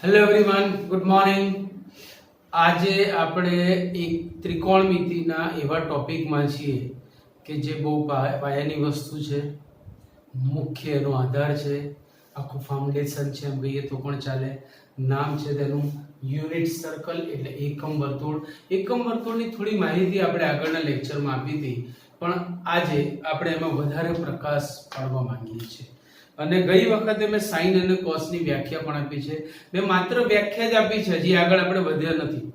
Hello everyone, good morning. આજે આપણે એક ત્રિકોણમિતિના એવા ટોપિકમાં છીએ કે જે બહુ પાયાની વસ્તુ છે, મુખ્ય એનો આધાર છે, આખું ફાઉન્ડેશન છે એમ કહીએ તો પણ ચાલે. નામ છે તેનું યુનિટ સર્કલ એટલે એકમ વર્તુળ. એકમ વર્તુળની થોડી માહિતી આપણે આગળના લેક્ચરમાં આપી હતી, પણ આજે આપણે એમાં વધારે પ્રકાશ પાડવા માંગીએ છીએ. અને ગઈ વખતે મેં સાઇન અને કોસ ની વ્યાખ્યા પણ આપી છે. મેં માત્ર વ્યાખ્યા જ આપી છે, હજી આગળ આપણે વધ્યા નથી.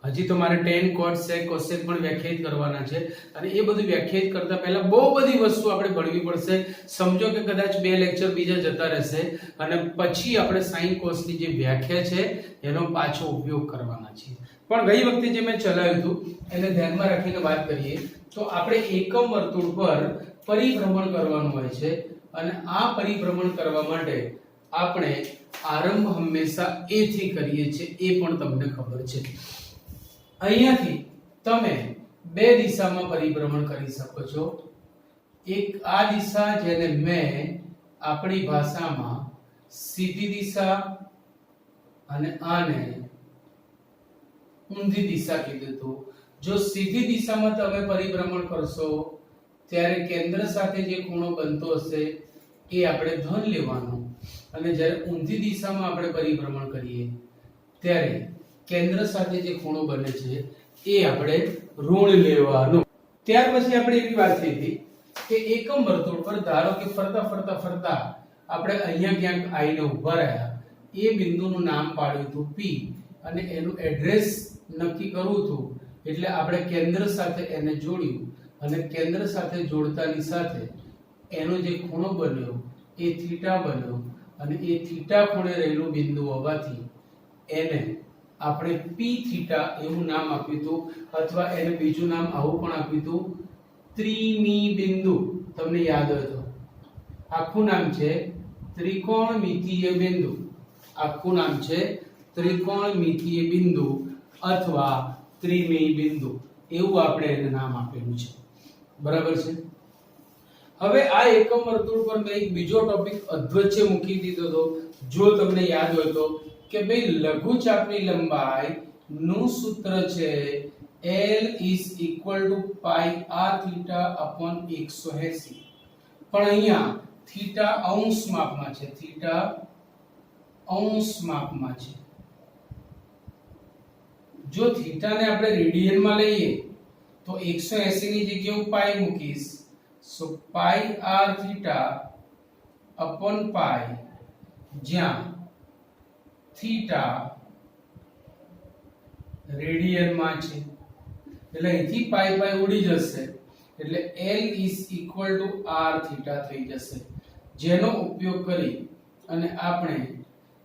હજી તો મારે tan cot sec cosec પણ વ્યાખ્યાયિત કરવાના છે, અને એ બધું વ્યાખ્યાયિત કરતા પહેલા બહુ બધી વસ્તુ આપણે ભણવી પડશે. સમજો કે કદાચ 2 લેક્ચર બીજા જતા રહેશે, અને પછી આપણે sin cos ની જે વ્યાખ્યા છે એનો પાછો ઉપયોગ કરવાના છીએ. પણ ગઈ વખતે જે મેં ચલાવ્યું હતું એને ધ્યાનમાં રાખીને વાત કરીએ તો આપણે એકમ વર્તુળ પર પરિભ્રમણ કરવાનું હોય છે, અને આ પરિભ્રમણ કરવા માટે આપણે આરંભ હંમેશા a થી કરીએ છીએ, એ પણ તમને ખબર છે. અહીંયાથી તમે બે દિશામાં પરિભ્રમણ કરી શકો છો. એક આ દિશા જેને મેં આપણી ભાષામાં સીધી દિશા અને આને ઊંધી દિશા કીધું હતું. જો સીધી દિશામાં તમે પરિભ્રમણ કરશો ત્યારે કેન્દ્ર સાથે જે ખૂણો બનતો હશે એ આપણે ધન લેવાનો, અને જ્યારે ઊંધી દિશામાં આપણે પરિભ્રમણ કરીએ ત્યારે કેન્દ્ર સાથે જે ખૂણો બને છે એ આપણે ઋણ લેવાનો. ત્યાર પછી આપણે એવી વાત થઈ હતી કે એકમ વર્તુળ પર ધારો કે ફરતા ફરતા ફરતા આપણે અહીંયા ક્યાંક આવીને ઊભા રહ્યા, એ બિંદુનું નામ પાડ્યું હતું P, અને એનું એડ્રેસ નક્કી કરવું હતું. એટલે આપણે કેન્દ્ર સાથે એને જોડ્યું, અને કેન્દ્ર સાથે જોડતાની સાથે એનો જે ખૂણો બન્યો એ થીટા બન્યો, અને એ થીટા ખૂણે રહેલું બિંદુ હોવાથી એને આપણે p થીટા એવું નામ આપ્યું હતું, અથવા એને બીજું નામ આવું પણ આપ્યું હતું, ત્રિમી બિંદુ. તમને યાદ હોય તો આખું નામ છે ત્રિકોણમિતીય બિંદુ. આખું નામ છે ત્રિકોણમિતીય બિંદુ અથવા ત્રિમી બિંદુ, એવું આપણે એને નામ આપેલું છે. બરાબર છે. હવે આ એકમ વર્તુળ પર મેં એક બીજો ટોપિક અધવચ્ચે મૂકી દીધો હતો, જો તમને યાદ હોય તો, કે ભાઈ લઘુચાપની લંબાઈ નું સૂત્ર છે L = pi r theta upon 180. પણ અહીંયા થીટા અંશ માપમાં છે, થીટા અંશ માપમાં છે. જો થીટાને આપણે રેડિયનમાં લઈએ તો 180 ની જગ્યાએ હું પાઈ મૂકીશ, so pi r theta upon pi, જ્યાં થીટા રેડિયનમાં છે. એટલે અહીંથી પાઈ પાઈ ઉડી જશે, એટલે L = r theta થઈ જશે, જેનો ઉપયોગ કરી અને આપણે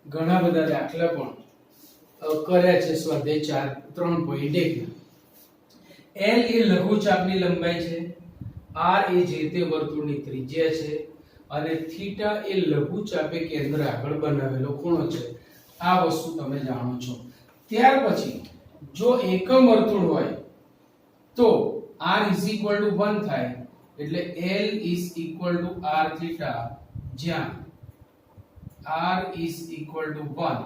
ઘણા બધા દાખલા પણ કર્યા છે સ્વાધ્યાય 3.1. L એ લઘુચાપની લંબાઈ છે, r એ જે તે વર્તુળની ત્રિજ્યા છે, અને થીટા એ લઘુચાપે કેન્દ્ર આગળ બનાવેલો ખૂણો છે. આ વસ્તુ તમે જાણો છો. ત્યાર પછી જો એકમ વર્તુળ હોય તો r = 1 થાય, એટલે L = r theta, જ્યાં r = 1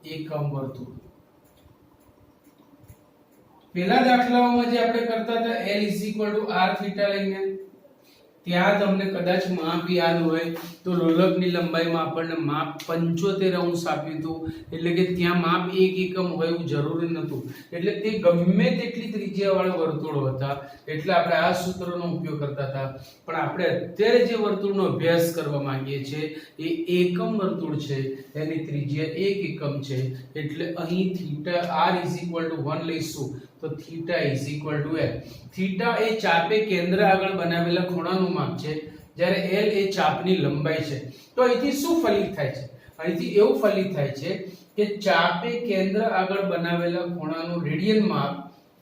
એકમ વર્તુળ. પેલા દાખલાઓમાં જે આપણે કરતા હતા L = r theta લઈને, ત્યાં તમને કદાચ માપ યાદ હોય તો લોલકની લંબાઈમાં આપણને માપ 75 અંશ આપ્યું હતું, એટલે કે ત્યાં માપ 1 એકમ હોય એવું જરૂરી નહોતું. એટલે તે ગમે તેટલી ત્રિજ્યાવાળા વર્તુળો હતા, એટલે આપણે આ સૂત્રનો ઉપયોગ કરતા હતા. પણ આપણે અત્યારે જે વર્તુળનો અભ્યાસ કરવા માંગીએ છીએ એ એકમ વર્તુળ છે, એની ત્રિજ્યા 1 એકમ છે. એટલે અહીં થીટા r = 1 લઈશું તો થીટા = L. થીટા એ ચાપે કેન્દ્ર આગળ બનાવેલા ખૂણાનું માપ છે, જ્યારે L એ ચાપની લંબાઈ છે. તો અહીંથી શું ફલિત થાય છે? અહીંથી એવું ફલિત થાય છે કે ચાપે કેન્દ્ર આગળ બનાવેલા ખૂણાનું રેડિયન માપ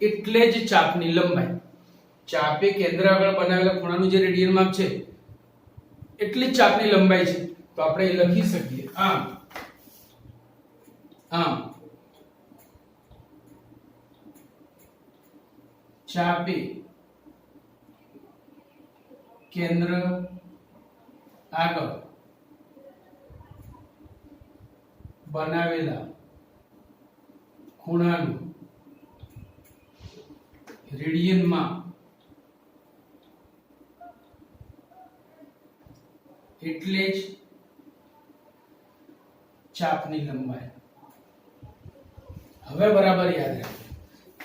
એટલે જ ચાપની લંબાઈ. ચાપે કેન્દ્ર આગળ બનાવેલા ખૂણાનું જે રેડિયન માપ છે એટલે જ ચાપની લંબાઈ છે. તો આપણે એ લખી શકીએ આમ ચાપે કેન્દ્ર આગળ બનાવેલા ખૂણાનું રેડિયનમાં એટલે જ ચાપની લંબાઈ. હવે બરાબર યાદ રાખો,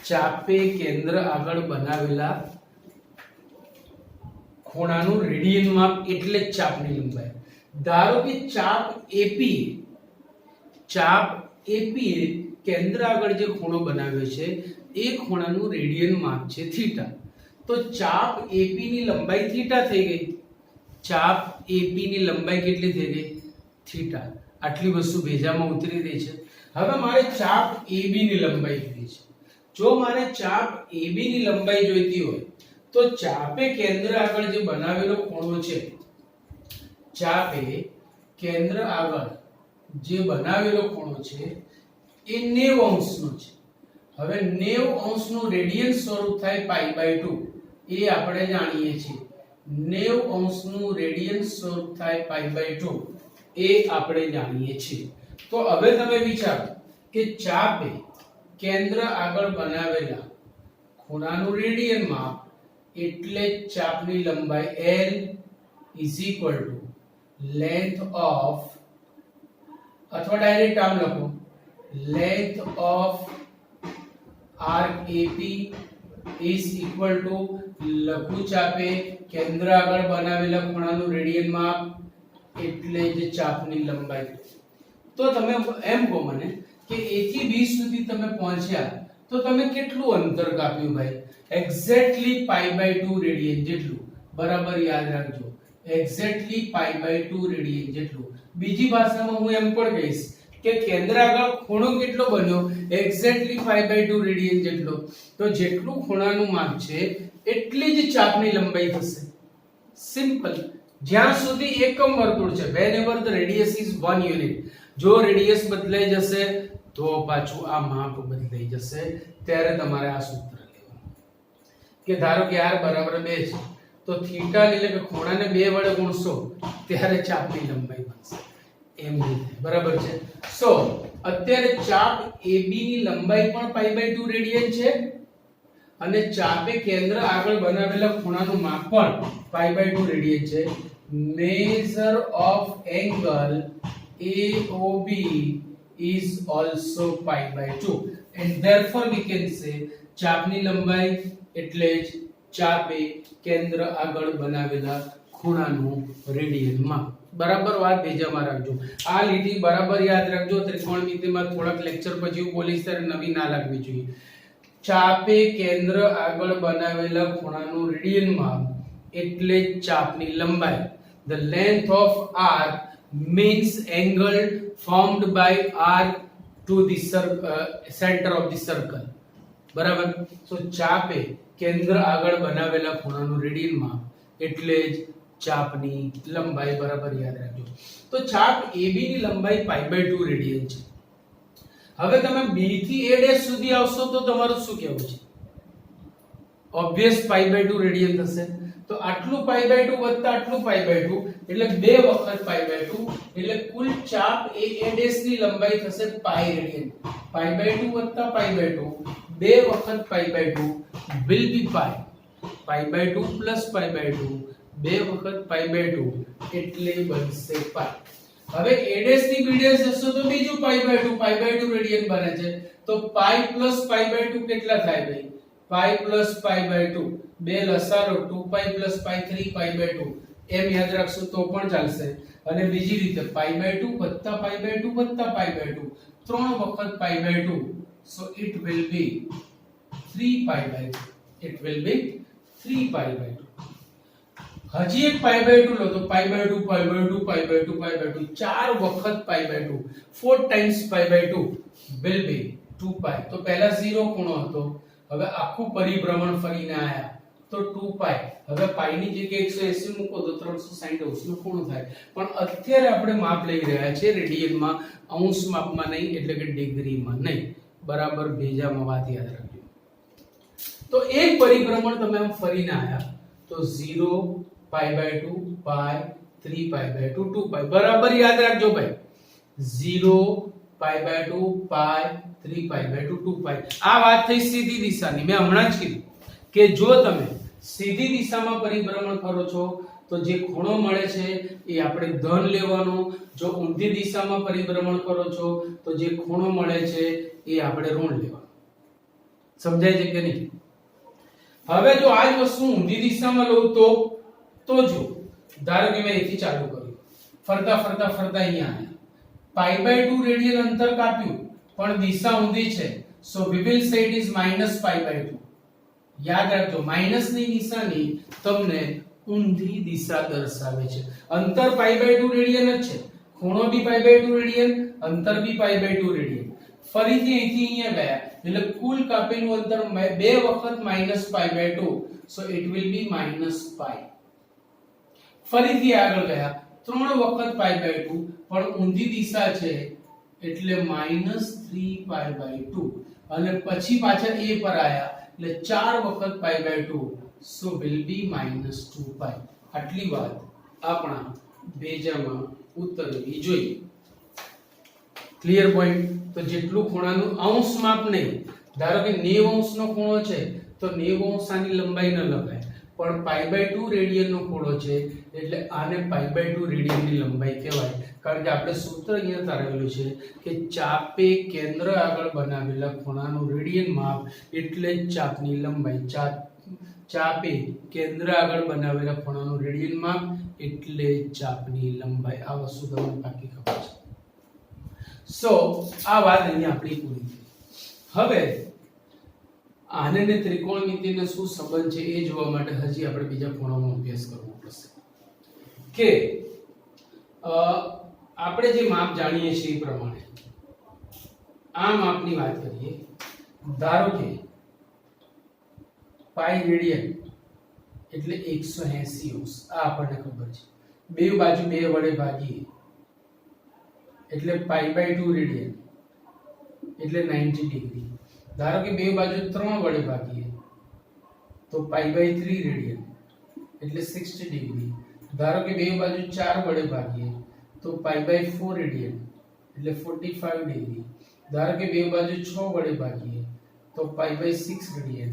ચાપે કેન્દ્ર આગળ બનાવેલા ખૂણાનું રેડિયન માપ એટલે જ ચાપની લંબાઈ. ધારો કે ચાપ એપી એ કેન્દ્ર આગળ જે ખૂણો બનાવ્યો છે એ ખૂણાનું રેડિયન માપ છે થીટા. તો ચાપ એપી ની લંબાઈ થીટા થઈ ગઈ. ચાપ એપી ની લંબાઈ કેટલી થઈ ગઈ? થીટા. આટલી વસ્તુ ભેજામાં ઉતરી રહી છે. હવે મારે ચાપ એબી ની લંબાઈ જોઈતી છે. જો મારે ચાપ એબી ની લંબાઈ જોઈતી હોય તો ચાપે કેન્દ્ર આગળ જે બનાવેલો ખૂણો છે, ચાપે કેન્દ્ર આગળ જે બનાવેલો ખૂણો છે એ 90 અંશનો છે. હવે 90 અંશનું રેડિયન સ્વરૂપ થાય π/2 એ આપણે જાણીએ છીએ. 90 અંશનું રેડિયન સ્વરૂપ થાય π/2 એ આપણે જાણીએ છીએ. તો હવે તમે વિચારો કે ચાપે કેન્દ્ર આગળ બનાવેલા ખૂણાનું રેડિયન માપ એટલે ચાપની લંબાઈ L is equal to length of, અથવા ડાયરેક્ટ આમ લખો, length of arc AP is equal to, લઘુ ચાપે કેન્દ્ર આગળ બનાવેલા ખૂણાનું રેડિયન માપ એટલે જ ચાપની લંબાઈ. તો તમે એમ કહો મને કે A થી B સુધી તમે પહોંચ્યા તો તમે કેટલું અંતર કાપ્યું ભાઈ? એક્ઝેક્ટલી π/2 રેડિયન જેટલું. બરાબર યાદ રાખજો, એક્ઝેક્ટલી π/2 રેડિયન જેટલું. બીજી ભાષામાં હું એમ પણ કહીશ કે કેન્દ્ર આગળ ખૂણો કેટલો બન્યો? એક્ઝેક્ટલી π/2 રેડિયન જેટલો. તો જેટલું ખૂણાનું માપ છે એટલી જ ચાપની લંબાઈ થશે. સિમ્પલ. જ્યાં સુધી એકમ વર્તુળ છે, whenever the radius is 1 unit, જો રેડિયસ બદલાઈ જશે તો પાછું આ માપ બદલાઈ જશે. ત્યારે તમારે આ સૂત્ર લેવાનું કે ધારો કે r બરાબર 2 છે તો થીટા એટલે કે ખૂણાને 2 વડે ગુણશો ત્યારે ચાપની લંબાઈ બનશે. એમ રીતે બરાબર છે. સો અત્યારે ચાપ AB ની લંબાઈ પણ π/2 રેડિયન છે અને ચાપે કેન્દ્ર આગળ બનાવેલા ખૂણાનું માપ પણ π/2 રેડિયન છે. Measure of angle AOB is also π/2 and therefore we can say ચાપની લંબાઈ એટલે જ ચાપે કેન્દ્ર આગળ બનાવેલા ખૂણાનું રેડિયન માપ. બરાબર વાત ભેજામાં રાખજો. આ લીટી બરાબર યાદ રાખજો. ત્રિકોણમિતિમાં થોડાક લેક્ચર પછી હું બોલીશ ત્યારે નવી ના લાગવી જોઈએ. ચાપે કેન્દ્ર આગળ બનાવેલા ખૂણાનું રેડિયન માપ એટલે જ ચાપની લંબાઈ. The length of arc means angle formed by arc to the center of the circle. બરાબર. So ચાપે કેન્દ્ર આગળ બનાવેલા ખૂણાનું રેડિયન માપ એટલે જ ચાપની લંબાઈ. બરાબર યાદ રાખજો. તો ચાપ AB ની લંબાઈ π/2 રેડિયન છે. હવે તમે B થી A' સુધી આવશો તો તમારું શું કહેવું છે? ઓબ્વિયસ π/2 રેડિયન થશે. તો આટલું π/2 વત્તા આટલું π/2 એટલે 2 વખત π/2 એટલે કુલ ચાપ A' ની લંબાઈ થશે π રેડિયન. π/2 વત્તા π/2 2 વખત π/2 will be π. π/2 plus π/2 2 વખત π/2 એટલે બનશે π. હવે A' થી B' જશો તો બીજું π/2 રેડિયન બને છે. તો π plus π/2 કેટલા થાય ભાઈ? π plus π/2 બે લસારો 2π plus π 3π/2 એમ યાદ રાખશો તો પણ ચાલશે. અને બીજી રીતે π/2 વત્તા π/2 વત્તા π/2 3 વખત π/2 so it will be 3π/2. it will be 3π/2. હજી એક π/2 લો તો π/2 ચાર વખત π/2 4 times π/2 will be 2π. તો પહેલા 0 ખૂણો હતો, હવે આખું પરિભ્રમણ ફરીને આયા તો 2π. હવે π ની જગ્યાએ 180 મૂકો તો 360 અંશનો ખૂણો થાય. પણ અત્યારે આપણે માપ લઈ રહ્યા છે રેડિયનમાં, અંશ માપમાં નહીં, એટલે કે ડિગ્રીમાં નહીં. બરાબર ભેજામાં વાત યાદ રાખજો. તો એક પરિભ્રમણ તમે આમ ફરીને આયા તો 0 π/2 π 3π/2 2π. બરાબર યાદ રાખજો ભાઈ. 0 π/2 પાઈ 3 π/2 2 પાઈ. આ વાત થઈ સીધી દિશાની. મેં હમણાં જ કીધું કે જો તમે સીધી દિશામાં પરિભ્રમણ કરો છો તો જે ખૂણો મળે છે એ આપણે ધન લેવાનો, જો ઊંધી દિશામાં પરિભ્રમણ કરો છો તો જે ખૂણો મળે છે એ આપણે ઋણ લેવાનો. સમજાય છે કે નહીં? હવે જો આ જ વસ્તુ ઊંધી દિશામાં લઉં તો જો ધારો કે મેં અહીંથી ચાલુ કર્યું, ફરતા ફરતા ફરતા અહીંયા આવ્યા, π/2 રેડિયન અંતર કાપ્યું પણ દિશા ઊંધી છે, સો we will say it is -π/2. યાદ રાખજો, માઈનસની નિશાની તમને ઊંધી દિશા દર્શાવે છે. અંતર π/2 રેડિયન જ છે, ખૂણો બી π/2 રેડિયન, અંતર બી π/2 રેડિયન. ફરીથી અહીંથી અહીંયા ગયા એટલે કુલ કાપેલું અંતર બે વખત -π/2, સો it will be -π. ફરીથી આગળ ગયા 3 વખત π/2 પણ ઊંધી દિશા છે એટલે -3π/2 અને પછી પાછા a પર આયા એટલે 4 વખત π/2, સો will be -2π. આટલી વાત આપણા બેજામાં ઉતરવી જોઈએ. Clear point? તો જેટલું ખૂણાનું અંશ માપ નહીં, ધારો કે 90 અંશનો ખૂણો છે તો 90 અંશ આની લંબાઈ ન લગાય, પણ π/2 રેડિયનનો ખૂણો છે એટલે આને π/2 રેડિયનની લંબાઈ કહેવાય. કારણ કે આપણે સૂત્ર અહીંયા તારવેલું છે કે ચાપે કેન્દ્ર આગળ બનાવેલા ખૂણાનું રેડિયન માપ એટલે જ ચાપની લંબાઈ. ચાપે કેન્દ્ર આગળ બનાવેલા ખૂણાનું રેડિયન માપ એટલે ચાપની લંબાઈ. આ વસ્તુ તમને પાકી ખબર છે. સો આ વાત અહીંયા આપણી પૂરી થઈ. હવે આને ને ત્રિકોણમિતિનો શું સંબંધ છે એ જોવા માટે હજી આપણે બીજા ખૂણાનો અભ્યાસ કરવો પડશે. કે આપણે જે માપ જાણીએ છીએ એ પ્રમાણે આ માપની વાત કરીએ. ધારો કે પાઈ રેડિયન એટલે 180 અંશ. આ આપણને ખબર છે. બે બાજુ 2 વડે ભાગીએ એટલે π/2 રેડિયન એટલે 90 ડિગ્રી. ધારો કે બે બાજુ 3 વડે ભાગીએ તો π/3 રેડિયન એટલે 60 ડિગ્રી. ધારો કે બે બાજુ 4 વડે ભાગીએ તો π/4 રેડિયન એટલે 45 ડિગ્રી. ધારો કે બે બાજુ 6 વડે ભાગીએ તો π/6 રેડિયન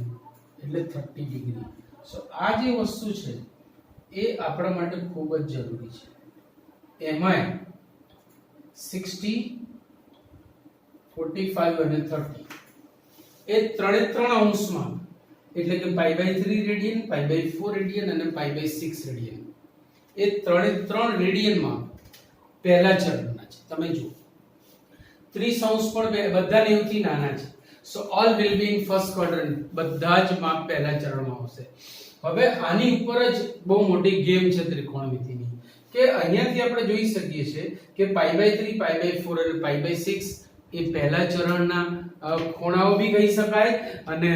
એટલે 30 ડિગ્રી. સો આ જે વસ્તુ છે એ આપણા માટે ખૂબ જ જરૂરી છે. એમાં 60, 45 અને 30 એ ત્રણે અંશમાં એટલે કે π/3 રેડિયન, π/4 રેડિયન અને π/6 રેડિયન એ ત્રણ રેડિયનમાં પહેલા ચરણના છે. તમે જુઓ 30 અંશ પણ બધા 90 થી નાના છે. સો all will be in first quadrant. બધા જ માપ પહેલા ચરણમાં આવશે. હવે આની ઉપર જ બહુ મોટી ગેમ છે ત્રિકોણમિતિની કે અહીંયાથી આપણે જોઈ શકીએ છીએ કે π/3, π/4 અને π/6 એ પહેલા ચરણના ખૂણાઓ બી કહી શકાય અને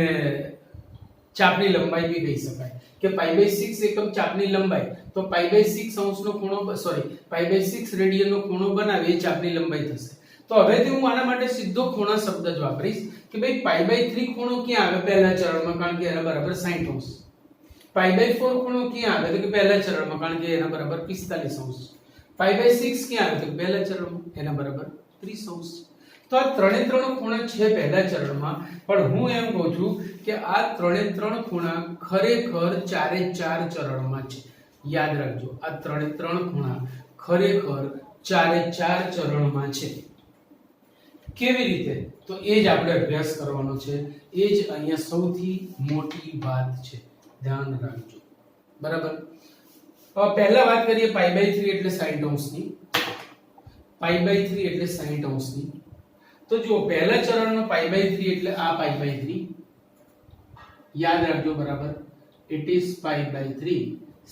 ચાપની લંબાઈ બી કહી શકાય. કે π/6 એકમ ચાપની લંબાઈ તો π/6 અંશનો ખૂણો π/6 રેડિયનનો ખૂણો બનાવે એ ચાપની લંબાઈ થશે. તો હવેથી હું આના માટે સીધો ખૂણા શબ્દ જ વાપરીશ કે ભાઈ π/3 ખૂણો ક્યાં આવે? પહેલા ચરણમાં, કારણ કે એના બરાબર 60 અંશ. π/4 ખૂણો ક્યાં આવે? તો કે પહેલા ચરણમાં, કારણ કે એના બરાબર 45 અંશ. π/6 ક્યાં આવે? તો પહેલા ચરણમાં, એના બરાબર 30 અંશ. તો આ ત્રણે ખૂણા છે પહેલા ચરણમાં, પણ હું એમ કહું છું કે આ ત્રણ ખૂણા ખરેખર ચારે ચાર ચરણમાં છે. યાદ રાખજો, આ ત્રણ ખૂણા ખરેખર ચારે ચાર ચરણમાં છે. કેવી રીતે? તો એ જ આપણે અભ્યાસ કરવાનો છે. એ જ અહીંયા સૌથી મોટી વાત છે. ધ્યાન રાખજો. બરાબર? પહેલા વાત કરીએ π/3 એટલે 60 અંશની. π/3 એટલે 60 અંશની. તો જો પહેલા ચરણનો π/3 એટલે આ π/3 યાદ રાખજો. બરાબર? ઇટ ઇઝ π/3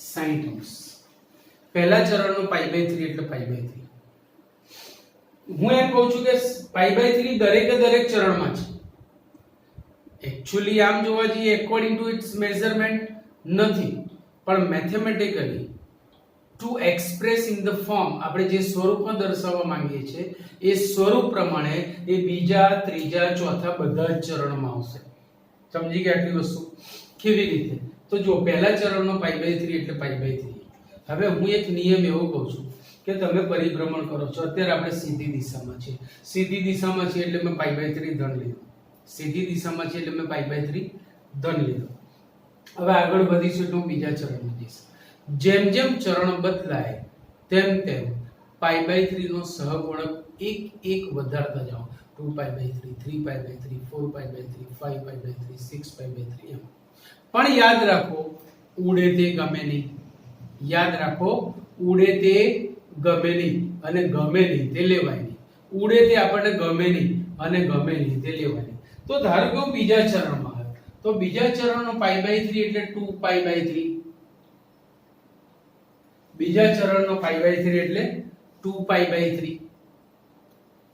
60 અંશ. પહેલા ચરણનો π/3 એટલે π/3. હું એમ કહું છું કે π/3 દરેક ચરણમાં છે. એકચ્યુઅલી આમ જોવા જઈએ એકોર્ડિંગ ટુ ઇટ્સ મેઝરમેન્ટ નથી, પણ mathematically two express in the form આપણે જે સ્વરૂપમાં દર્શાવવા માંગીએ છીએ એ સ્વરૂપ પ્રમાણે એ બીજા, ત્રીજા, ચોથા બધા જ ચરણમાં આવશે. સમજી ગયા આટલી વસ્તુ? કેવી રીતે? તો જો પહેલા ચરણનો π/3 એટલે π/3. હવે હું એક નિયમ એવો કહું છું કે તમે પરિભ્રમણ કરો છો. અત્યારે આપણે સીધી દિશામાં છીએ. સીધી દિશામાં છીએ એટલે મેં π/3 ધન લીધો. સીધી દિશામાં છીએ એટલે મેં π/3 ધન લીધો. હવે આગળ વધીશું તો બીજા ચરણમાં જઈશ. જેમ જેમ ચરણ બદલાય તેમ તેમ π/3 નો સહગુણક એક એક વધારતા જાઓ. 2π/3 3π/3 4π/3 5π/3 6π/3 એમ. પણ યાદ રાખો ઉડે તે ગમે નહીં. યાદ રાખો ઉડે તે ગમે નહીં અને ગમે નહીં તે લેવાય નહીં. ઉડે તે આપણને ગમે નહીં અને ગમે નહીં તે લેવાય નહીં. તો ધારો કે હું બીજા ચરણમાં આવ્યો તો બીજા ચરણનો π/3 એટલે 2π/3. બીજા ચરણનો π/3 એટલે 2π/3.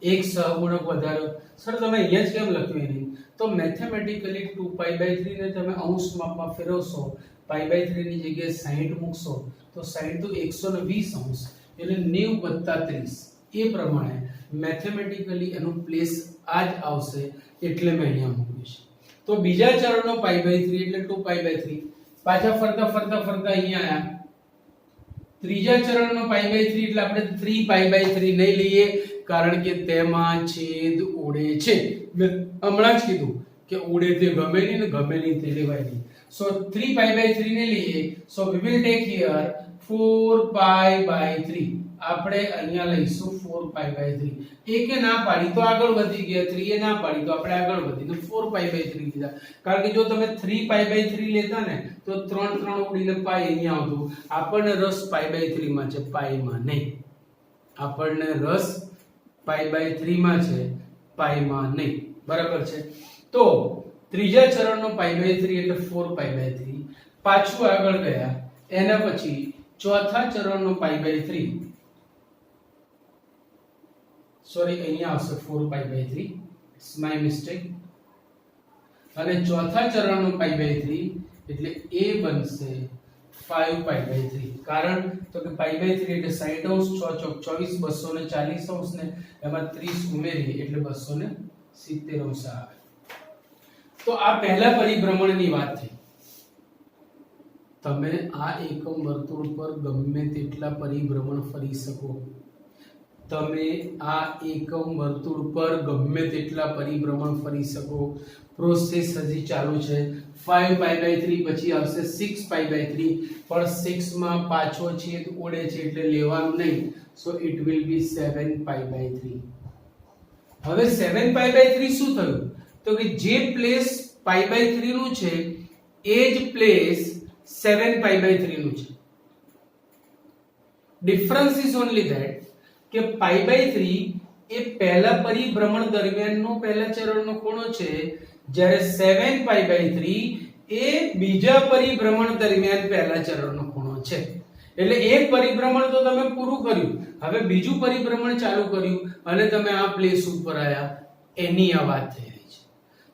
એક સહગુણક વધાર્યો. સર તમે અહીંયા જ કેમ લખ્યું નહીં? તો મેથેમેટિકલી 2π/3 ને તમે અંશ માપમાં ફેરવશો, π/3 ની જગ્યાએ 60 મૂકશો તો 60 તો 120 અંશ એટલે 90 + 30. એ પ્રમાણે મેથેમેટિકલી એનું પ્લેસ આ જ આવશે એટલે મેં અહીંયા મૂક્યું છે. તો બીજા ચરણનો π/3 એટલે 2π/3. પાછા ફરતા ફરતા ફરતા અહીંયા આયા. ત્રીજા ચરણનો π/3 એટલે આપણે 3π/3 નહીં લઈએ કારણ કે તેમાં છેદ ઉડે છે. મેં હમણાં જ કીધું કે ઉડે તે ગમે નહીં ને ગમે નહીં તે લેવાય નહીં. સો 3π/3 ને લઈએ. સો we will take here 4π/3. આપણે અહીંયા લઈશું 4π/3. એકે ના પાડી તો આગળ વધી ગયા, 3 એ ના પાડી તો આપણે આગળ વધીને 4π/3 લીધા. કારણ કે જો તમે 3π/3 લેતા ને તો 3 ઉડીને π અહીંયા આવતું. આપણને રસ π/3 માં છે, π માં નહીં. આપણને રસ π/3 માં છે, π માં નહીં. બરાબર છે. તો ત્રીજા ચરણનો π/3 એટલે 4π/3. પાછું આગળ ગયા એના પછી ચોથા ચરણનો π/3 સોરી અહીંયા આવશે 4π/3. It's my mistake. અને ચોથા ચરણનો π/3 એટલે એ બનશે 5π/3. કારણ તો કે π/3 એટલે 60 અંશ, 6 ચોક 24 240 અંશ ને એમાં 30 ઉમેરી એટલે 270 અંશ આવે. તો આ પહેલા પરિભ્રમણની વાત થઈ. તમે આ એકમ વર્તુળ પર ગમે તેટલા પરિભ્રમણ ફરી શકો. તમે આ એકમ વર્તુળ પર ગમે તેટલા પરિભ્રમણ ફરી શકો. પ્રોસેસ હજી ચાલુ છે. 5π/3 પછી આવશે 6π/3. પણ 6 માં પાછો છેદ ઉડે છે એટલે લેવાનું નહીં. So it will be 7π/3. હવે 7π/3 શું થયું? તો કે જે પ્લેસ π/3 નું છે એ જ પ્લેસ 7π/3 નું છે. ડિફરન્સ ઇઝ ઓન્લી ધેટ કે π/3 એ પહેલા પરિભ્રમણ દરમિયાનનો પહેલા ચરણનો ખૂણો છે, જ્યારે 7π/3 એ બીજા પરિભ્રમણ દરમિયાન પહેલા ચરણનો ખૂણો છે. એટલે એક પરિભ્રમણ તો તમે પૂરું કર્યું, હવે બીજું પરિભ્રમણ ચાલુ કર્યું અને તમે આ પ્લેસ ઉપર આયા. એની આ વાત થઈ રહી છે.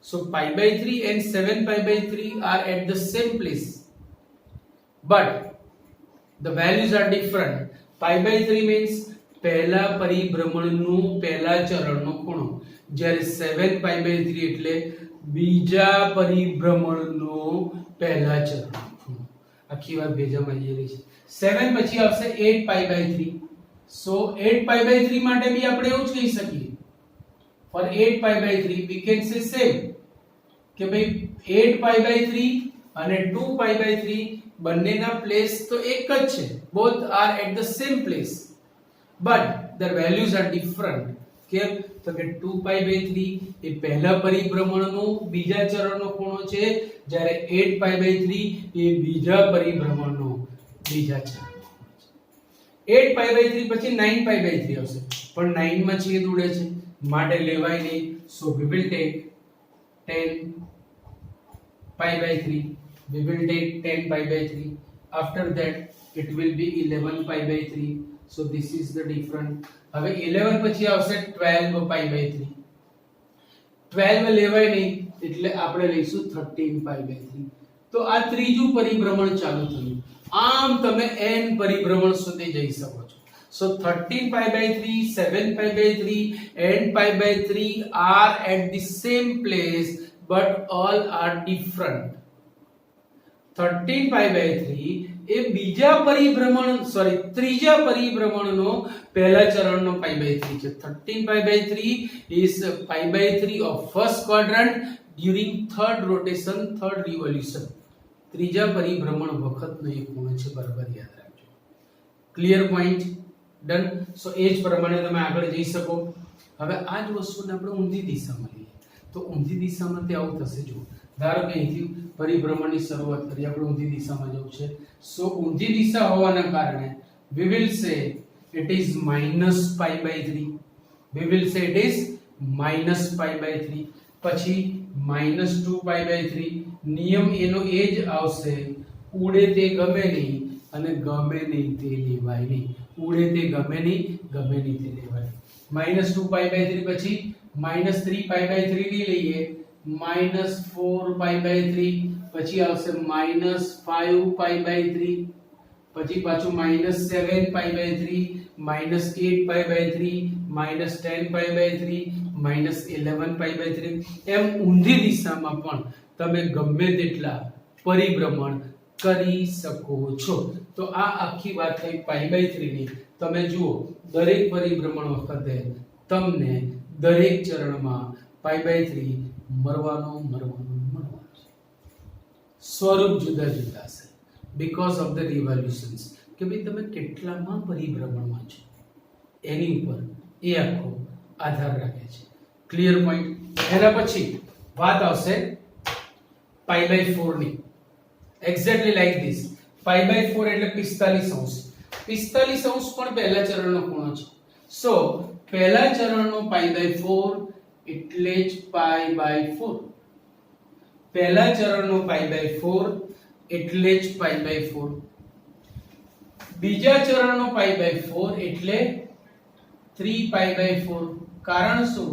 સો π/3 and 7π/3 are at the same place, but the values are different. π/3 means પહેલા પરિભ્રમણનું પહેલા ચરણનો ખૂણો, જ્યારે 7π/3 એટલે બીજા પરિભ્રમણનો પહેલા ચરણનો ખૂણો. આખી વાત ભેજામાં આવી રહી છે. 7 પછી આવશે 8π/3. સો 8π/3 માટે બી આપણે એવું જ કહી શકીએ. for 8π/3 we can say same કે ભાઈ 8π/3 અને 2π/3 બંનેના પ્લેસ તો એક જ છે. both are at the same place, but their values are different. કેમ? તો કે 2π/3 એ પહેલા પરિભ્રમણનો બીજા ચરણનો ખૂણો છે, જ્યારે 8π/3 એ બીજા પરિભ્રમણનો બીજા ચરણનો ખૂણો છે. 8π/3 પછી 9π/3 આવશે, પણ 9 માં છેદ ઉડે છે માટે લેવાય નહીં. so we will take 10π/3. we will take 10π/3. after that it will be 11π/3. so this is the difference. હવે 11 પછી આવશે 12π/3. 12 લેવાય નહીં એટલે આપણે લઈશું 13π/3. તો આ ત્રીજું પરિભ્રમણ ચાલુ થયું. આમ તમે n પરિભ્રમણ સુધી જઈ શકો છો. so 13π/3, 7π/3 and π/3 are at the same place but all are different. 13π/3 એ બીજા પરિભ્રમણ ત્રીજા પરિભ્રમણનો પહેલા ચરણનો π/3 છે. 13π/3 is π/3 of first quadrant during third rotation, third revolution. ત્રીજા પરિભ્રમણ વખતનો એ ખૂણો છે, બરાબર યાદ રાખજો. Clear point? ડન. સો એ જ પ્રમાણે તમે આગળ જઈ શકો. હવે આ જ વસ્તુને આપણે ઊંધી દિશામાં લઈએ તો ઊંધી દિશામાં તે આવું થશે. જો ધારો કે અહીંથી પરિભ્રમણની શરૂઆત કરી, આપણે ઊંધી દિશામાં જવું છે. સો ઊંધી દિશા હોવાના કારણે we will say it is -π/3. we will say it is -π/3. પછી -2π/3. નિયમ એનો એ જ આવશે, ઉડે તે ગમે નહીં અને ગમે નહીં તે લેવાય નહીં. ઉડે તે ગમે નહીં, ગમે નહીં તે લેવાય. -2π/3 પછી -3π/3 લઈ લઈએ, -4π/3 પછી આવશે -5π/3 પછી પાછું -7π/3 -8π/3 -10π/3 -11π/3. એમ ઊંધી દિશામાં પણ તમે ગમે તેટલા પરિભ્રમણ કરી શકો છો. તો આ આખી વાત થઈ π/3 ની. તમે જુઓ દરેક પરિભ્રમણ વખતે તમને દરેક ચરણમાં π/3 મળવાનો છે. સ્વરૂપ જુદા જુદા છે because of the revolutions, કે ભાઈ તમે કેટલામાં પરિભ્રમણમાં છો એની ઉપર એ આખો આધાર રાખે છે. Clear point? એના પછી વાત આવશે π/4 ની. Exactly like this. π/4 એટલે 45°. 45° પણ પહેલા ચરણનો ખૂણો છે. સો પહેલા ચરણનો π/4 એટલે જ π/4. પહેલા ચરણનો π/4 એટલે જ π/4. બીજા ચરણનો π/4 એટલે 3π/4. કારણ શું?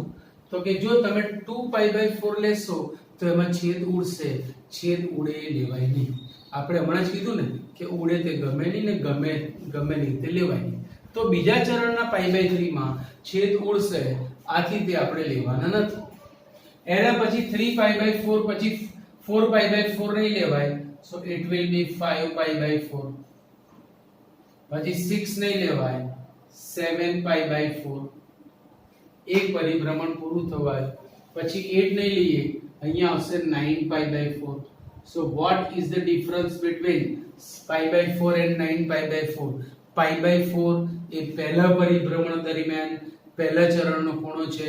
તો કે જો તમે 2π/4 લેશો તો એમાં છેદ ઉડશે, છેદ ઉડે લેવાય નહીં. આપણે હમણાં જ કીધું ને કે ઉડે તે ગમે નહીં ને ગમે નહીં તે લેવાય નહીં. તો બીજા ચરણના π/3 માં છેદ ઉડશે, આથી તે આપણે લેવાના નથી. એના પછી 3π/4 પછી 4π/4 નહીં લેવાય, so it will be 5π/4. પછી 6 નહીં લેવાય, 7π/4. એક પરિભ્રમણ પૂરું થવાય. પછી 8 નહીં લઈએ, અહીંયા આવશે 9π/4. so what is the difference between π/4 and 9π/4? π/4 એ પહેલા પરિભ્રમણ દરમિયાન પહેલા ચરણનો ખૂણો છે,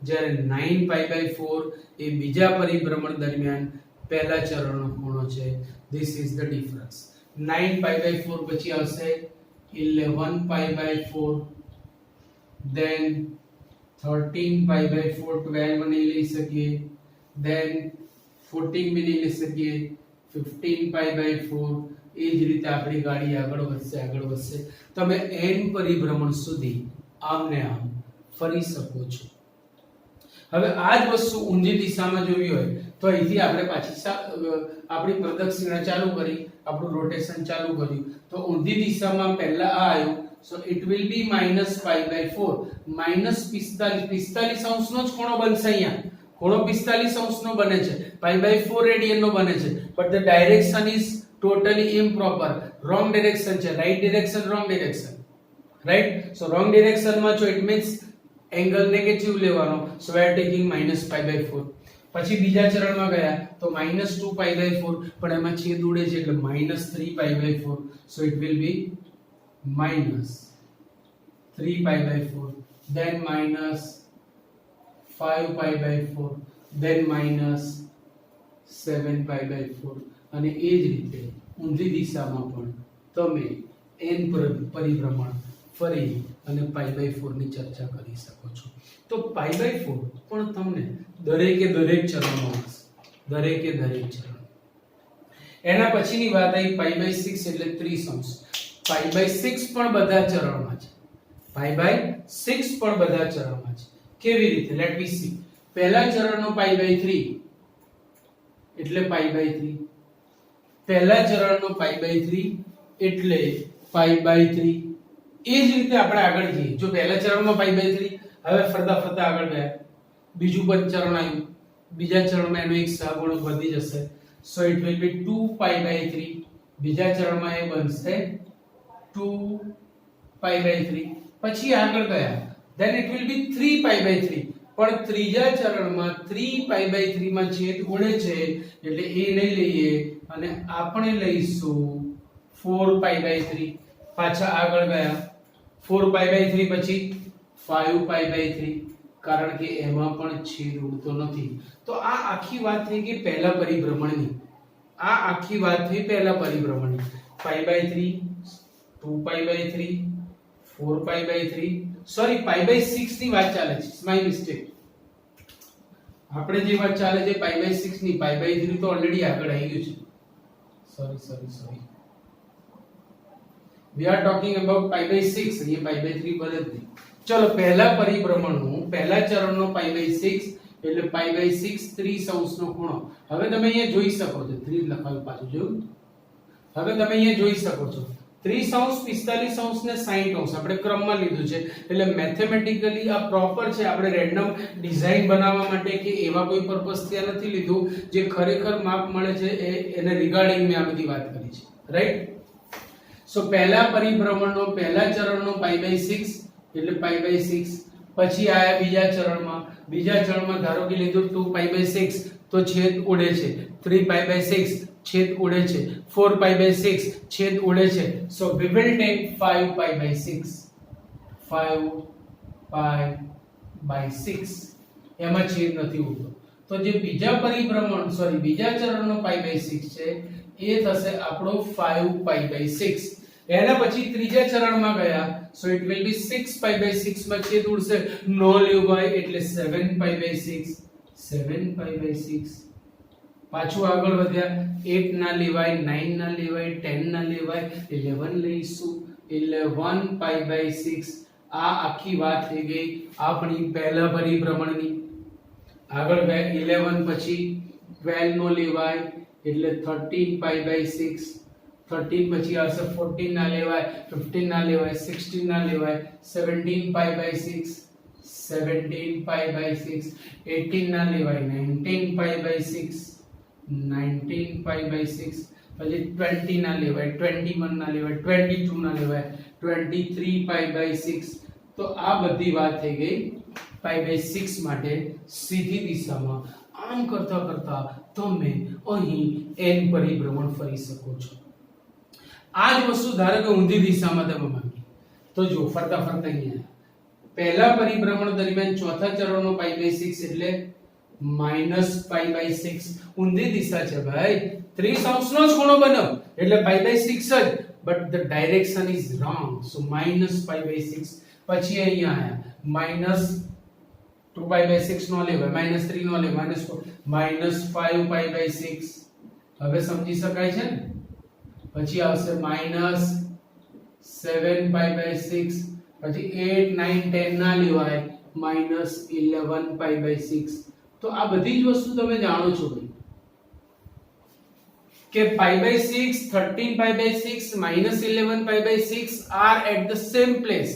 જ્યારે 9π/4 એ બીજા પરિભ્રમણ દરમિયાન પહેલા ચરણનો ખૂણો છે. this is the difference. 9π/4 પછી આવશે 11π/4, then 13π/4 12 નહીં લઈ શકીએ, then 14 બી નહીં લઈ શકીએ, 15π/4. એ જ રીતે આપણી ગાડી આગળ વધશે. તમે n પરિભ્રમણ સુધી આમને આમ ફરી શકો છો. હવે આ જ વસ્તુ ઊંધી દિશામાં જોવી હોય તો અહીંથી આપણે પાછી આપણી પ્રદક્ષિણા ચાલુ કરી, આપણું રોટેશન ચાલુ કર્યું. તો ઊંધી દિશામાં પહેલા આ આવ્યું, so it will be -π/4. -45° નો જ ખૂણો બનશે. અહીંયા ખૂણો 45° નો બને છે, π/4 રેડિયન નો બને છે, but the direction is totally improper. wrong direction છે. right direction, wrong direction, right? so wrong direction માં છો, it means એંગલ નેગેટિવ લેવાનો, so we are taking -π/4. પછી બીજા ચરણમાં ગયા તો -2π/4, પણ એમાં છેદ ઉડે છે એટલે -3π/4. so it will be -3π/4, then -5π/4, then -7π/4. અને એ જ રીતે ઊંધી દિશામાં પણ તમે n પરિભ્રમણ ફરી અને π/4 ની ચર્ચા કરી શકો છો. તો π/4 પણ તમને દરેક ચરણમાં મળશે, દરેક ચરણ. એના પછીની વાત આવી π/6 એટલે 30°. π/6 પણ બધા ચરણમાં છે. π/6 પણ બધા ચરણમાં છે. કેવી રીતે? Let me C. પહેલા ચરણનો π/3 એટલે π/3. પહેલા ચરણનો π/3 એટલે π/3. એ જ રીતે આપણે આગળ જઈએ. જો પહેલા ચરણમાં π/3, હવે ફરતા આગળ ગયા, બીજું પણ ચરણ આવ્યું, બીજા ચરણમાં એનો એક સહગુણક વધી જશે, so it will be 2π/3. બીજા ચરણમાં એ બનશે 2π/3. પછી આગળ ગયા then it will be 3π/3. પણ ત્રીજા ચરણમાં 3π/3 માં છેદ ઉડે છે એટલે એ નહીં લઈએ અને આપણે લઈશું 4π/3. પાછા આગળ ગયા 4π/3 પછી 5π/3 કારણ કે એમાં પણ છેદ ઉડતો નથી. તો આ આખી વાત થઈ ગઈ પહેલા પરિભ્રમણની. આ આખી વાત થઈ પહેલા પરિભ્રમણની. π/3 2π/3 4π/3 સોરી π/6 ની વાત ચાલે છે. My mistake. આપણે જે વાત ચાલે છે π/6 ની. π/3 તો ઓલરેડી આગળ આવી ગયું છે. Sorry we are talking about π/6. અહીંયા π/3 બને જ નહીં. ચલો પહેલા પરિભ્રમણનું પહેલા ચરણનો π/6 એટલે π/6 30° નો ખૂણો. હવે તમે અહીંયા જોઈ શકો છો 30 લખાયું પાછું જોયું. હવે તમે અહીંયા જોઈ શકો છો 30° 45° ને 60° આપણે ક્રમમાં લીધું છે એટલે મેથેમેટિકલી આ પ્રોપર છે. આપણે રેન્ડમ ડિઝાઇન બનાવવા માટે કે એવા કોઈ પર્પસ થી નથી લીધું. જે ખરેખર માપ મળે છે એને રિગાર્ડિંગ મેં આ બધી વાત કરી છે. રાઈટ. સો પહેલા પરિભ્રમણનો પહેલા ચરણનો π/6 એટલે π/6. પછી આયા બીજા ચરણમાં ધારો કે લીધું 2π/6 તો છેદ ઉડે છે. 3π/6 છેદ ઉડે છે. 4π/6 છેદ ઉડે છે. સો we will take 5π/6. 5π/6 એમાં છેદ નથી ઉડતો. તો જે બીજા ચરણનો π/6 છે એ થશે આપણો 5π/6. એના પછી ત્રીજા ચરણમાં ગયા સો ઇટ વિલ બી 6π/6 માં છેદ ઉડશે. નો લેવાય એટલે 7π/6. 7π/6. પાછું આગળ વધ્યા 8 ના લેવાય 9 ના લેવાય 10 ના લેવાય 11 લઈશું 11π/6. આ આખી વાત થઈ ગઈ આપણી પહેલા પરિભ્રમણની. આગળ ગયા 11 પછી 12 નો લેવાય એટલે 13π/6. 13 પછી આવશે 14 ના લેવાય 15 ના લેવાય 16 ના લેવાય 17π/6. 17π/6. 18 ના લેવાય 19π/6. 19π/6. પછી 20 ના લેવાય 21 ના લેવાય 22 ના લેવાય 23π/6. તો આ બધી વાત થઈ ગઈ π/6 માટે સીધી દિશામાં. આમ કરતા કરતા તમે અહીં n પરિભ્રમણ ફરી શકો છો. આ જ વસ્તુ ધારો કે ઊંધી દિશામાં તમે માંગી તો જો ફરતા અહીંયા પહેલા પરિભ્રમણ દરમિયાન ચોથા ચરણનો π/6 એટલે -π/6. ઊંધી દિશા છે ભાઈ. 30° નો જ ખૂણો બન્યો એટલે π/6 જ, but the direction is wrong. So -π/6. પછી અહીંયા આયા -2π/6 નો લેવાય -3 નો લેવાય -5π/6. હવે સમજી શકાય છે ને. પછી આવશે -7π/6. પછી 8 9 10 ના લેવાય -11π/6. તો આ બધી જ વસ્તુ તમે જાણો છો ભાઈ કે π/6 13π/6 -11π/6 are at the same place.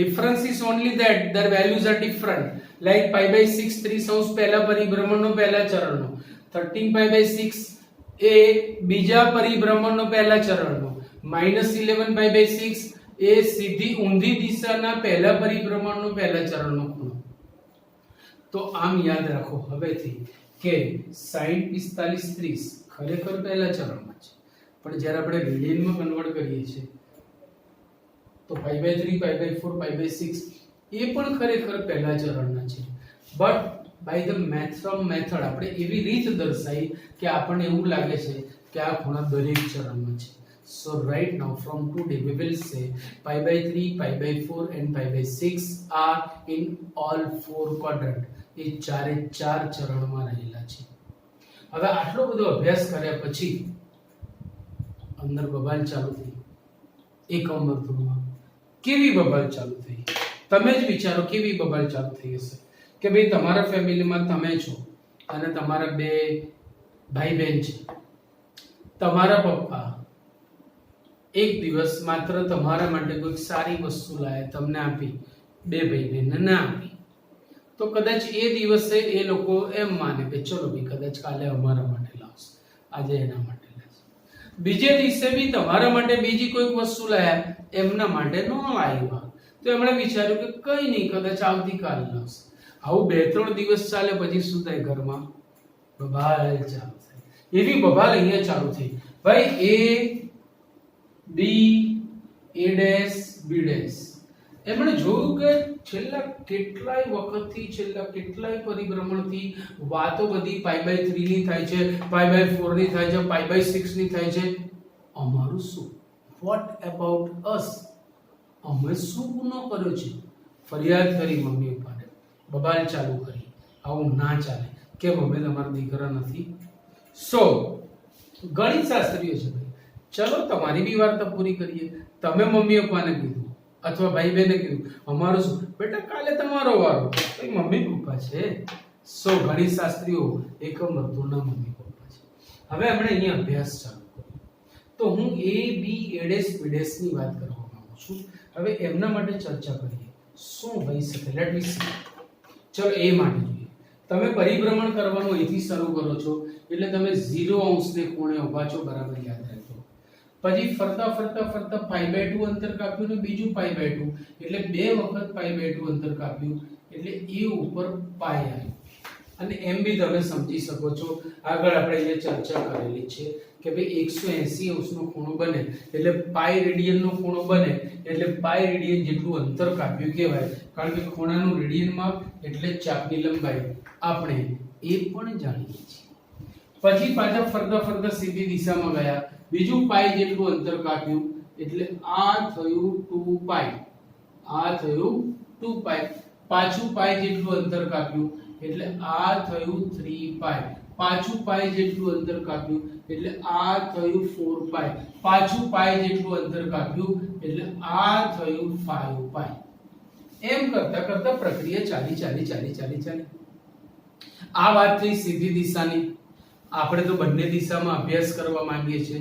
Difference is only that their values are different. Like π/6 30° પહેલા પરિભ્રમણનો પહેલા ચરણનો, 13π/6 એ બીજા પરિભ્રમણનો પહેલા ચરણનો, -11π/6 એ સીધી ઊંધી દિશાના પહેલા પરિભ્રમણનો પહેલા ચરણનો ખૂણો. તો આમ યાદ રાખો હવેથી કે sin 45 30 ખરેખર પહેલા ચરણમાં છે, પણ જ્યારે આપણે રેડિયનમાં કન્વર્ટ કરીએ છીએ તો π/3 π/4 π/6 એ પણ ખરેખર પહેલા ચરણના છે. બટ બાય ધ મેથડ આપણે એવી રીત દર્શાવી કે આપણને એવું લાગે છે કે આ ખૂણા દરેક ચરણમાં છે. So right now from today we will say π/3 π/4 and π/6 are in all four quadrant. એ ચારે ચાર ચરણમાં રહેલા છે. હવે આટલો બધો અભ્યાસ કર્યા પછી અંદર બબાલ ચાલુ થઈ એકમ વર્તુળમાં. કેવી બબાલ ચાલુ થઈ તમે જ વિચારો. કેવી બબાલ ચાલુ થઈ હશે કે ભાઈ તમારા ફેમિલીમાં તમે છો અને તમારા બે ભાઈ બહેન છે. તમારા પપ્પા એક દિવસ માત્ર તમારા માટે કોઈ સારી વસ્તુ લાયા, તમને આપી, બે ભાઈ બહેનને ના આપી. તો કદાચ એ દિવસે એ લોકો એમ માને કે ચલો ભાઈ કદાચ કાલે અમારા માટે લાવશે, આજે એના માટે લાવશે. બીજે દિવસે બી તમારા માટે બીજી કોઈક વસ્તુ લાયા, એમના માટે ન લાવ્યા, તો એમણે વિચાર્યું કે કઈ નહીં, કદાચ આવતીકાલ લાવશે. આવું 2-3 દિવસ ચાલે પછી શું થાય? ઘરમાં બબાલ ચાલુ થાય. એવી બબાલ અહીંયા ચાલુ થઈ. ભાઈ એ બી એ ડેશ બી ડેશ, એમણે જોયું કે છેલ્લા કેટલાય વખતથી, છેલ્લા કેટલાય પરિભ્રમણથી વાતો બધી π/3 ની થાય છે, π/4 ની થાય છે, π/6 ની થાય છે. અમારું શું? વોટ અબાઉટ અસ? અમે શું ગુનો કર્યો છે? ફરિયાદ કરી મમ્મી પપ્પાને, બબાલ ચાલુ કરી. આવું ના ચાલે. કેમ? અમે તમારા દીકરા નથી? સો ગણિત શાસ્ત્રીઓ છે ભાઈ, ચલો તમારી બી વાર્તા પૂરી કરીએ. તમે મમ્મી પપ્પાને કીધું અથવા ભાઈ બહેને કીધું, અમારું શું? બેટા કાલે તમારો વારો. ભાઈ મમ્મી પપ્પા છે. સો ગણિત શાસ્ત્રીઓ એકમ વર્તુળના મમ્મી પપ્પા છે. હવે આપણે અહીંયા અભ્યાસ ચાલુ કર્યો, તો હું એ બી એ ડેશ બી ડેશ ની વાત કરવા માંગુ છું. હવે એમના માટે ચર્ચા કરીએ. શું હોઈ શકે? Let me C. ચલો એ માટે જોઈએ. તમે પરિભ્રમણ કરવાનું અહીંથી શરૂ કરો છો એટલે તમે 0 અંશને ખૂણે ઊભા છો, બરાબર યાદ રાખજો. પછી ફરતા ફરતા ફરતા π/2 અંતર કાપ્યું ને બીજું π/2, એટલે 2 વખત π/2 અંતર કાપ્યું, એટલે એ ઉપર પાઈ આવ્યું. અને એમ બી તમે સમજી શકો છો, આગળ આપણે અહીંયા ચર્ચા કરેલી છે કે ભાઈ 180 અંશનો ખૂણો બને એટલે પાઈ રેડિયનનો ખૂણો બને, એટલે પાઈ રેડિયન જેટલું અંતર કાપ્યું કહેવાય. કારણ કે ખૂણાનું રેડિયન માપ એટલે ચાપની લંબાઈ આપણે એ પણ જાણીએ છીએ. પછી પાછા ફરતા ફરતા સીધી દિશામાં ગયા, બીજું પાઈ જેટલું અંતર કાપ્યું, એટલે આ થયું 2π, આ થયું 2π. પાછું પાઈ જેટલું અંતર કાપ્યું એટલે આ થયું 3π. પાછું પાઈ જેટલું અંતર કાપ્યું એટલે આ થયું 4π. પાછું પાઈ જેટલું અંતર કાપ્યું એટલે આ થયું 5π. એમ કરતા કરતા પ્રક્રિયા ચાલી. આ વાત થઈ સીધી દિશાની. આપણે તો બંને દિશામાં અભ્યાસ કરવા માંગીએ છીએ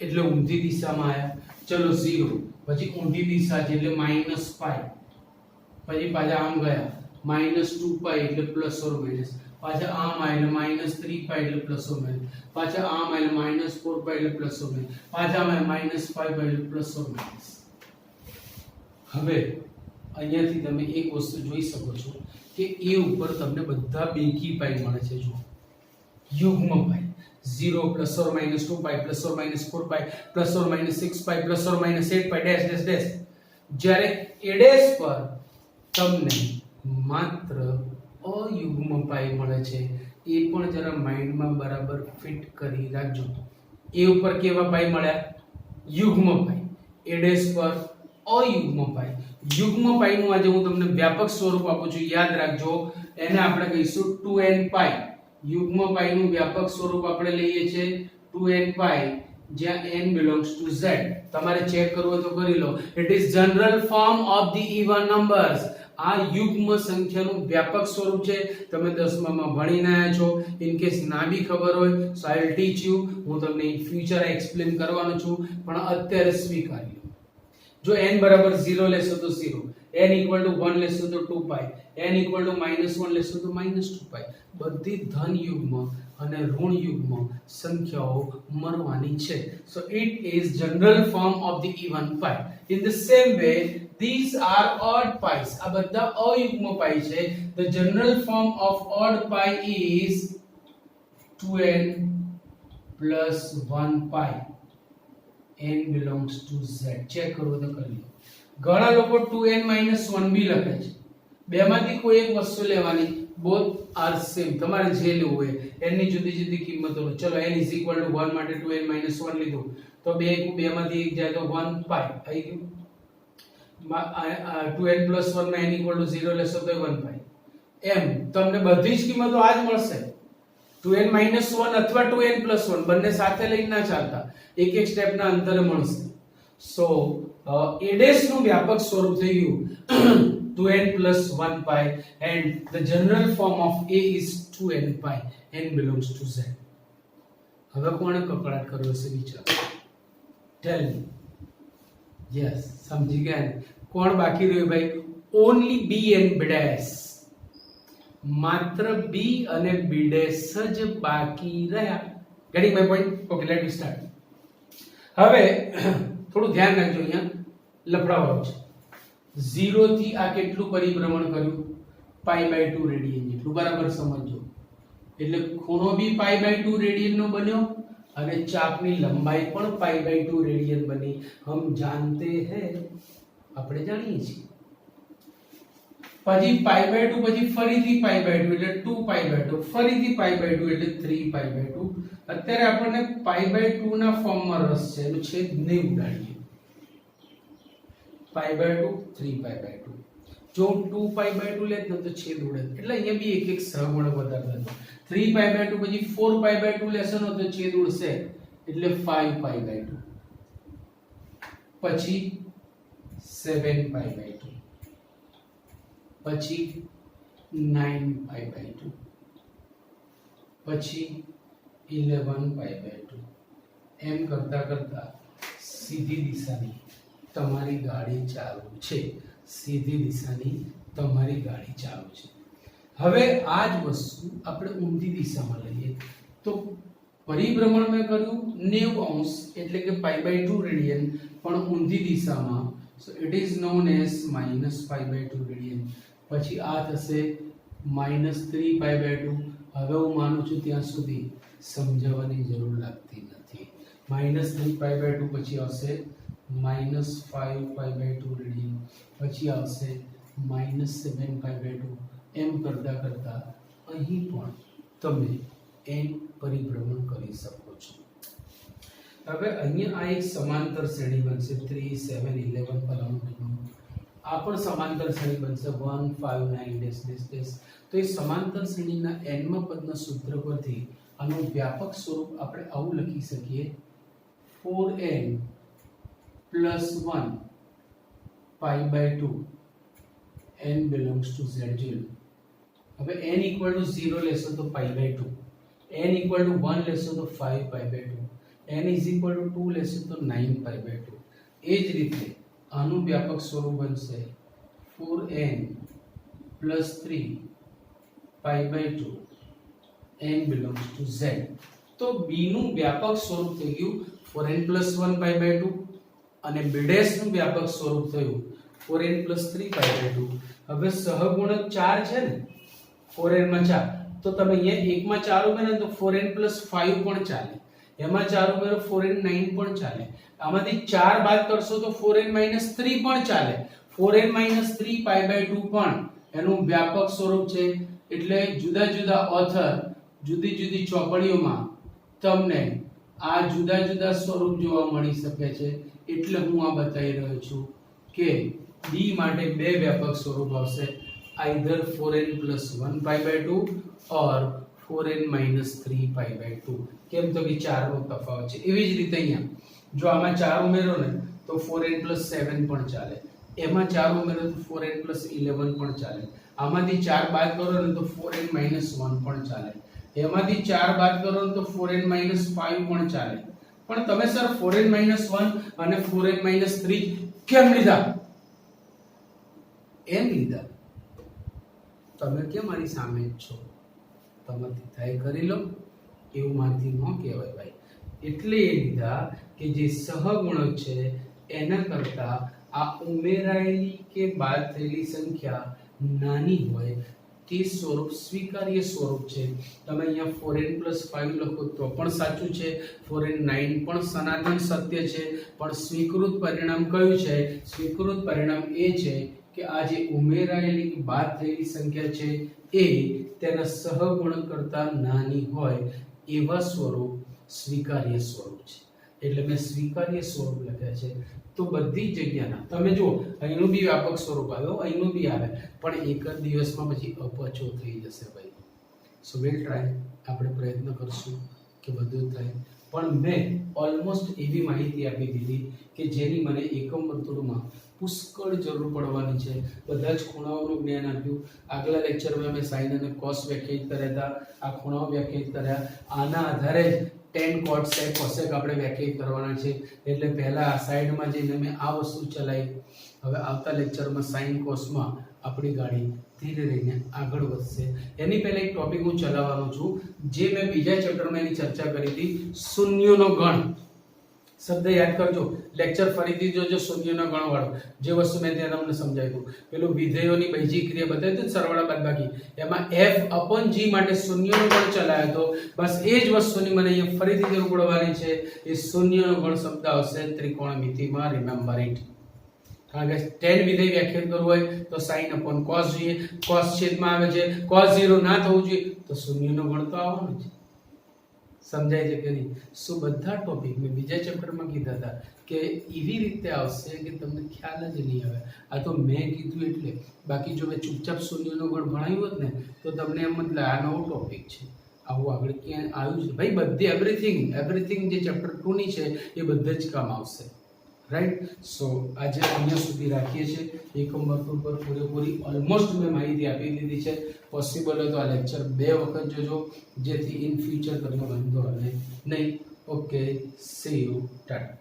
એટલે ઊંધી દિશામાં આયા. ચલો 0, પછી ઊંધી દિશા છે એટલે -π, પછી પાછા આમ ગયા -2π એટલે પ્લસ ઓર માઈનસ, પાછા આમ આયા એટલે -3π એટલે પ્લસ ઓર માઈનસ, પાછા આમ આયા -4π એટલે પ્લસ ઓર માઈનસ, પાછા આમ આયા -5π એટલે પ્લસ ઓર માઈનસ. હવે અહીંયાથી તમે એક વસ્તુ જોઈ શકો છો કે એ ઉપર તમને બધા બેકી પાઈ મળે છે. જો યુગ્મ પાઈ 0 +/- 2π +/- 4π +/- 6π +/- 8π ડેશ ડેશ ડેશ. જ્યારે a ડેશ પર તમને માત્ર અયુગ્મ પાઈ મળે છે. એ પણ જરા માઇન્ડમાં બરાબર ફિટ કરી રાખજો. એ ઉપર કેવા પાઈ મળ્યા? યુગ્મ પાઈ. a ડેશ પર અયુગ્મ પાઈ. યુગ્મ પાઈનું આજે હું તમને વ્યાપક સ્વરૂપ આપું છું, યાદ રાખજો. એને આપણે કહીશું 2n પાઈ. યુગ્મ પાઈનું વ્યાપક સ્વરૂપ આપણે લઈએ છીએ 2n પાઈ, જ્યાં n belongs to z. તમારે ચેક કરવું હોય તો કરી લો. It is general form of the even numbers. આ યુગ્મ સંખ્યાનું વ્યાપક સ્વરૂપ છે. તમે 10માં ભણીને આવ્યા છો. ઇન કેસ ના બી ખબર હોય સો આઈ વિલ ટીચ યુ. હું તમને ઇન ફ્યુચર એક્સપ્લેન કરવાનો છું, પણ અત્યારે સ્વીકારી લો. જો n બરાબર 0 લેશો તો 0, n equal to 1 લેશો તો 2π, n equal to -1 લેશો તો -2π. બધી ધન યુગ્મ અને ઋણ યુગ્મ સંખ્યાઓ મળવાની છે. So it is general form of the even pi. In the same way, these are odd pi's. આ બધા અયુગ્મ પાઈ છે. The general form of odd pi is 2n plus 1 pi. n belongs to z. Check કરો તો કરી લો. ઘણા લોકો 2n - 1 બી લખે છે. બેમાંથી કોઈ એક વસ્તુ લેવાની. both are same. તમારે જે લેવું હોય n ની જુદી જુદી કિંમતો લો. ચલો n = 1 માટે 2n - 1 લીધું તો બે માંથી એક જાય તો 1 pi આવી ગયું. 2n + 1 માં n = 0 લેશો તો 1 pi. એમ તમને બધી જ કિંમતો આ જ મળશે. 2n - 1 અથવા 2n + 1 બંને સાથે લઈને ના ચાલતા, એક એક સ્ટેપ ના અંતરે મળશે. સો a dash નું વ્યાપક સ્વરૂપ થઈ ગયું 2n + 1 pi, and the general form of a is 2n pi. n belongs to z. હવે કોણે કકળાટ કર્યો છે વિચાર? ટેલ મી. યસ, સમજી ગયા ને? કોણ બાકી રહ્યું ભાઈ? Only b and b dash. માત્ર b અને b dash જ બાકી રહ્યા. Getting my point? Okay, let me start. હવે થોડું ધ્યાન રાખજો, અહીંયા લફડાવાળું છે. 0 થી આ કેટલું પરિભ્રમણ કર્યું? π/2 રેડિયન જેટલું. બરાબર સમજો. એટલે ખૂણો બી π/2 રેડિયન નો બન્યો અને ચાપની લંબાઈ પણ π/2 રેડિયન બની. હમ જાનતે હૈ, આપણે જાણીએ છીએ. પછી π/2 પછી ફરીથી π/2 એટલે 2π/2, ફરીથી π/2 એટલે 3π/2. અત્યારે આપણને π/2 ના ફોર્મમાં રસ છે, એનો છેદ નહીં ઉડાડીએ. π/2 3π/2. જો 2π/2 લેત ને તો છેદ ઉડે, એટલે અહીંયા બી એક સહગુણક વધારે થતો. 3π/2 પછી 4π/2 લેશો ને તો છેદ ઉડશે, એટલે 5π/2. પછી 7π/2, પછી 9π/2, પછી 11π/2. એમ કરતા કરતા સીધી દિશાની તમારી ગાડી ચાલુ છે. સીધી દિશાની તમારી ગાડી ચાલુ છે. હવે આ જ વસ્તુ આપણે ઊંધી દિશામાં લઈએ તો પરિભ્રમણ મેં કર્યું 90 અંશ એટલે કે π/2 રેડિયન, પણ ઊંધી દિશામાં, so it is known as -π/2 radian. પછી આ થશે -3π/2. હવે હું માનું છું ત્યાં સુધી સમજાવવાની જરૂર લાગતી નથી. -3π/2 પછી આવશે -5π/2 રેડિયન, પછી આવશે -7π/2. એમ કરતા કરતા અહીં પણ તમે n પરિભ્રમણ કરી શકો છો. હવે અહીંયા આ એક સમાંતર શ્રેણી બનશે 3 7 11 ફલાણું. આ પણ સમાંતર શ્રેણી બનશે 1 5 9 તો એ સમાંતર શ્રેણીના nમા પદના સૂત્ર પરથી આનું વ્યાપક સ્વરૂપ આપણે આવું લખી શકીએ: 4n + 1 π/2 n belongs to z0. હવે n = 0 લેશો તો π/2, n = 1 લેશો તો 5π/2, n = 2 લેશો તો 9π/2. એ જ રીતે આનું વ્યાપક સ્વરૂપ બનશે 4n + 3 π/2 n belongs to z. તો b નું વ્યાપક સ્વરૂપ થઈ ગયું 4n + 1 π/2 અને b' નું વ્યાપક સ્વરૂપ થયું 4n + 3 π/2. હવે સહગુણક 4 છે ને, 4n માં 4, તો તમે અહીંયા એકમાં 4 ઉમેરો તો 4n + 5 પણ ચાલે, એમાં 4 ઉમેરો 4n 9 પણ ચાલે, આમાંથી 4 બાદ કરશો તો 4n - 3 પણ ચાલે. 4n - 3 π/2 પણ એનું વ્યાપક સ્વરૂપ છે. એટલે જુદા જુદા ઓથર જુદી જુદી ચોપડીઓમાં તમને આ જુદા જુદા સ્વરૂપ જોવા મળી શકે છે. એટલે હું આ બતાવી રહ્યો છું કે d માટે બે વ્યાપક સ્વરૂપ આવશે, either 4n + 1 π/2 or 4n - 3 π/2. કેમ તો કે 4 નો તફાવત છે. એવી જ રીતે અહીંયા જો આમાં 4 ઉમેરો ને તો 4n + 7 પણ ચાલે, એમાં 4 ઉમેરો તો 4n + 11 પણ ચાલે, આમાંથી 4 બાદ કરો ને તો 4n - 1 પણ ચાલે, એમાંથી 4 બાદ કરો ને તો 4n - 5 પણ ચાલે. પણ તમે સર 4n - 1 અને 4n - 3 કેમ લીધા? એમ લીધા, તમે કેમ મારી સામે જ છો, તમારથી થાય કરી લો, એવું મારથી ન કહેવાય ભાઈ. એટલે એ લીધા કે જે સહગુણક છે એના કરતા આ ઉમેરાયેલી કે બાદ થયેલી સંખ્યા નાની હોય તે સ્વરૂપ સ્વીકાર્ય સ્વરૂપ છે. તમે અહીંયા 4n + 5 લખો તો પણ સાચું છે, 4n 9 પણ સનાતન સત્ય છે, પણ સ્વીકૃત પરિણામ કયું છે? સ્વીકૃત પરિણામ એ છે કે આ જે ઉમેરાયેલી કે બાદ થયેલી સંખ્યા છે એ તેના સહગુણક કરતા નાની હોય એવા સ્વરૂપ સ્વીકાર્ય સ્વરૂપ છે. એટલે મેં સ્વીકાર્ય સ્વરૂપ લખ્યા છે. તો બધી જગ્યાના તમે જુઓ, અહીંનું બી વ્યાપક સ્વરૂપ આવ્યો, અહીંનું બી આવે, પણ એક જ દિવસમાં પછી અપચો થઈ જશે ભાઈ. સો વિલ ટ્રાય, આપણે પ્રયત્ન કરશું કે બધું થાય. પણ મેં ઓલમોસ્ટ એવી માહિતી આપી દીધી કે જેની મને એકમ વર્તુળમાં પુષ્કળ જરૂર પડવાની છે. બધા જ ખૂણાઓનું જ્ઞાન આપ્યું. આગલા લેક્ચરમાં મેં સાઇન અને કોસ વ્યાખ્યાયિત કર્યા હતા, આ ખૂણાઓ વ્યાખ્યાયિત કર્યા. આના આધારે જ tan cot sec cosec આપણે વ્યાખ્યાયિત કરવાના છે. એટલે પહેલા આ સાઈડમાં જઈને મેં આ વસ્તુ ચલાવી. હવે આવતા લેક્ચરમાં sin cos માં આપણી ગાડી ધીરે રહીને આગળ વધશે. એની પહેલા એક ટોપિક હું ચલાવવાનો છું જે મેં બીજા ચેપ્ટરમાં એની ચર્ચા કરી હતી, શૂન્યનો ગણ. શબ્દ યાદ કરજો, લેક્ચર ફરીથી જોજો, શૂન્યનો ગણ વાળો જે વસ્તુ મેં ત્યાં તમને સમજાવ્યું પેલું વિધેયોની બીજી ક્રિયા બતાવી હતી સરવાળા બાદબાકી, એમાં f/g માટે શૂન્યનો ગણ ચલાવ્યો હતો, બસ એ જ વસ્તુની મને અહીંયા ફરીથી જરૂર પડવાની છે. એ શૂન્યનો ગણ શબ્દ આવશે ત્રિકોણમિતિમાં. Remember it. કારણ કે tan વિધેય વ્યાખ્યાયિત કરવું હોય તો sin/cos જોઈએ, cos છેદમાં આવે છે, cos 0 ના થવું જોઈએ તો શૂન્યનો ગણ તો આવવાનો છે. સમજાય છે કે નહીં? શું બધા ટોપિક મેં બીજા ચેપ્ટરમાં કીધા હતા કે એવી રીતે આવશે કે તમને ખ્યાલ જ નહીં આવે. આ તો મેં કીધું એટલે, બાકી જો મેં ચૂપચાપ શૂન્યનો ગણ ભણાવ્યું હોત ને તો તમને એમ જ આ નવો ટોપિક છે, આવું આગળ ક્યાં આવ્યું છે ભાઈ? બધી એવરીથિંગ જે ચેપ્ટર 2 ની છે એ બધે જ કામ આવશે. રાઈટ? સો આજે અહીંયા સુધી રાખીએ છીએ. એકમ વર્તુળ પર પૂરેપૂરી ઓલમોસ્ટ મેં માહિતી આપી દીધી છે. પોસિબલ હોય તો આ લેક્ચર 2 વખત જોજો, જેથી ઇન ફ્યુચર તમને વાંધો આવે નહીં. Okay, C you, Tata.